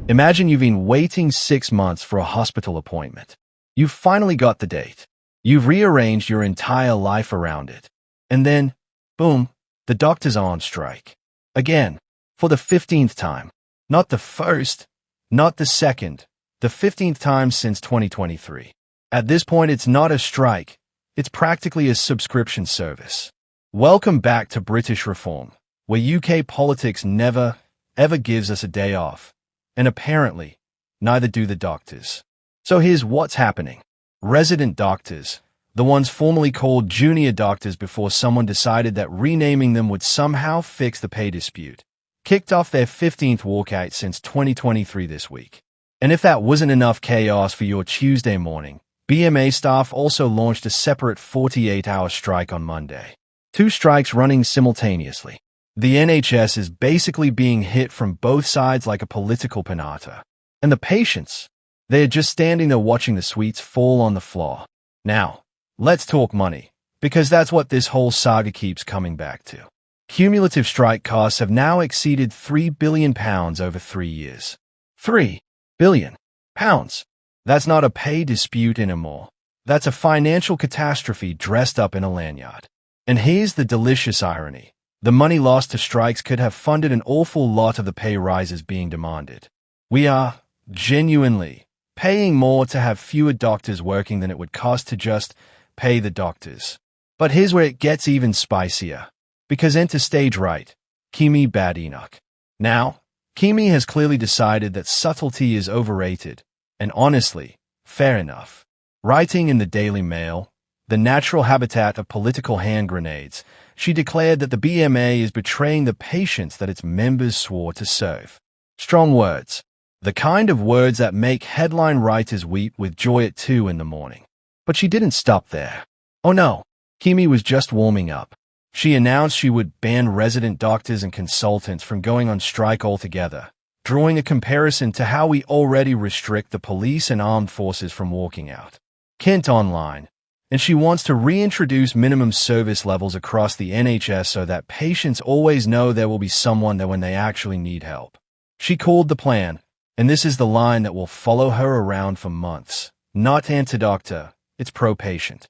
Imagine you've been waiting 6 months for a hospital appointment. You've finally got the date. You've rearranged your entire life around it. And then, boom, the doctors are on strike. Again, for the 15th time. Not the first, not the second, the 15th time since 2023. At this point, it's not a strike. It's practically a subscription service. Welcome back to British Reform, where UK politics never, ever gives us a day off. And apparently, neither do the doctors. So here's what's happening. Resident doctors, the ones formerly called junior doctors before someone decided that renaming them would somehow fix the pay dispute, kicked off their 15th walkout since 2023 this week. And if that wasn't enough chaos for your Tuesday morning, BMA staff also launched a separate 48-hour strike on Monday. 2 strikes running simultaneously. The NHS is basically being hit from both sides like a political pinata. And the patients, they're just standing there watching the sweets fall on the floor. Now, let's talk money, because that's what this whole saga keeps coming back to. Cumulative strike costs have now exceeded £3 billion over 3 years. £3 billion. That's not a pay dispute anymore. That's a financial catastrophe dressed up in a lanyard. And here's the delicious irony. The money lost to strikes could have funded an awful lot of the pay rises being demanded. We are, genuinely, paying more to have fewer doctors working than it would cost to just pay the doctors. But here's where it gets even spicier. Because enter stage right, Kemi Badenoch. Now, Kemi has clearly decided that subtlety is overrated, and honestly, fair enough. Writing in the Daily Mail, the natural habitat of political hand grenades, she declared that the BMA is betraying the patients that its members swore to serve. Strong words. The kind of words that make headline writers weep with joy at 2 in the morning. But she didn't stop there. Oh no, Kemi was just warming up. She announced she would ban resident doctors and consultants from going on strike altogether, drawing a comparison to how we already restrict the police and armed forces from walking out. Kent Online. And she wants to reintroduce minimum service levels across the NHS so that patients always know there will be someone there when they actually need help. She called the plan, and this is the line that will follow her around for months. Not anti-doctor, it's pro-patient.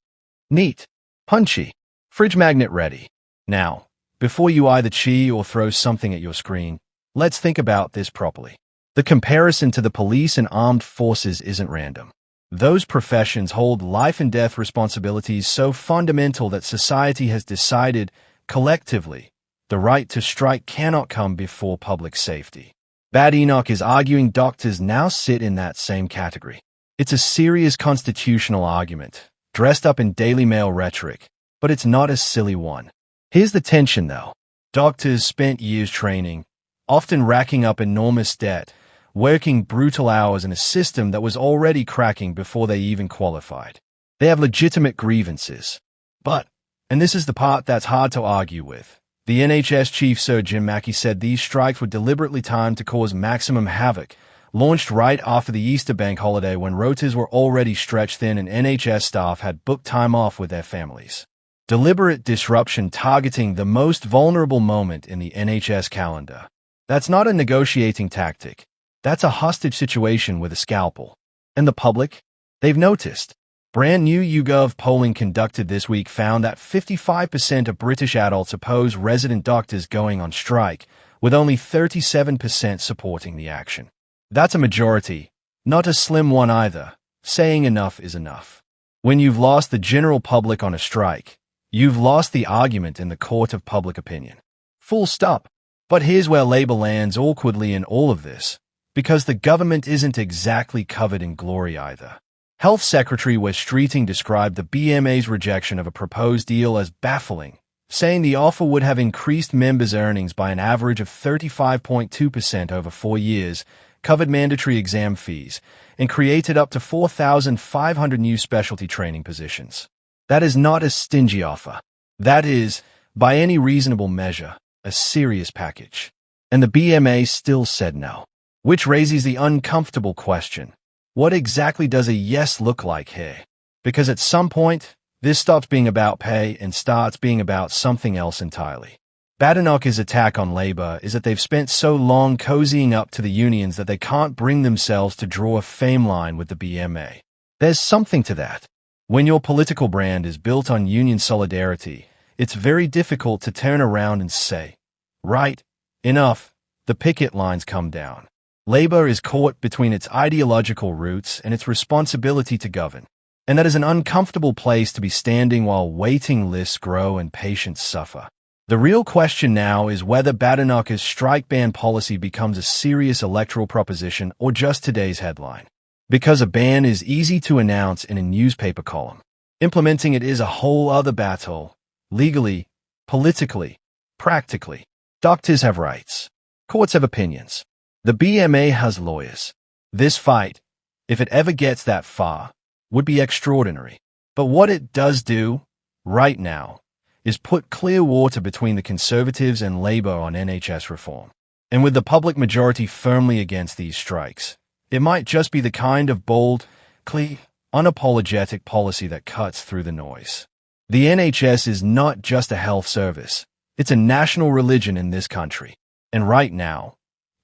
Neat. Punchy. Fridge magnet ready. Now, before you either cheer or throw something at your screen, let's think about this properly. The comparison to the police and armed forces isn't random. Those professions hold life and death responsibilities so fundamental that society has decided, collectively, the right to strike cannot come before public safety. Badenoch is arguing doctors now sit in that same category. It's a serious constitutional argument, dressed up in Daily Mail rhetoric, but it's not a silly one. Here's the tension, though. Doctors spent years training, often racking up enormous debt, working brutal hours in a system that was already cracking before they even qualified. They have legitimate grievances. But, and this is the part that's hard to argue with, the NHS chief Sir Jim Mackey said these strikes were deliberately timed to cause maximum havoc, launched right after the Easter bank holiday when rotas were already stretched thin and NHS staff had booked time off with their families. Deliberate disruption targeting the most vulnerable moment in the NHS calendar. That's not a negotiating tactic. That's a hostage situation with a scalpel. And the public? They've noticed. Brand new YouGov polling conducted this week found that 55% of British adults oppose resident doctors going on strike, with only 37% supporting the action. That's a majority, not a slim one either. Saying enough is enough. When you've lost the general public on a strike, you've lost the argument in the court of public opinion. Full stop. But here's where Labour lands awkwardly in all of this. Because the government isn't exactly covered in glory either. Health Secretary Wes Streeting described the BMA's rejection of a proposed deal as baffling, saying the offer would have increased members' earnings by an average of 35.2% over 4 years, covered mandatory exam fees, and created up to 4,500 new specialty training positions. That is not a stingy offer. That is, by any reasonable measure, a serious package. And the BMA still said no. Which raises the uncomfortable question, what exactly does a yes look like here? Because at some point, this stops being about pay and starts being about something else entirely. Badenoch's attack on Labour is that they've spent so long cozying up to the unions that they can't bring themselves to draw a fame line with the BMA. There's something to that. When your political brand is built on union solidarity, it's very difficult to turn around and say, right, enough, the picket lines come down. Labour is caught between its ideological roots and its responsibility to govern. And that is an uncomfortable place to be standing while waiting lists grow and patients suffer. The real question now is whether Badenoch's strike ban policy becomes a serious electoral proposition or just today's headline. Because a ban is easy to announce in a newspaper column, implementing it is a whole other battle, legally, politically, practically. Doctors have rights. Courts have opinions. The BMA has lawyers. This fight, if it ever gets that far, would be extraordinary. But what it does do, right now, is put clear water between the Conservatives and Labour on NHS reform. And with the public majority firmly against these strikes, it might just be the kind of bold, clear, unapologetic policy that cuts through the noise. The NHS is not just a health service. It's a national religion in this country. And right now,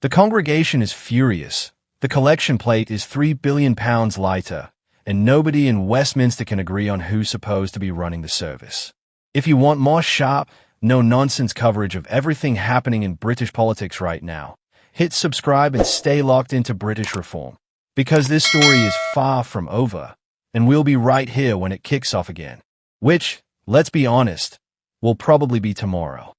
the congregation is furious. The collection plate is £3 billion lighter, and nobody in Westminster can agree on who's supposed to be running the service. If you want more sharp, no-nonsense coverage of everything happening in British politics right now, hit subscribe and stay locked into British reform. Because this story is far from over, and we'll be right here when it kicks off again. Which, let's be honest, will probably be tomorrow.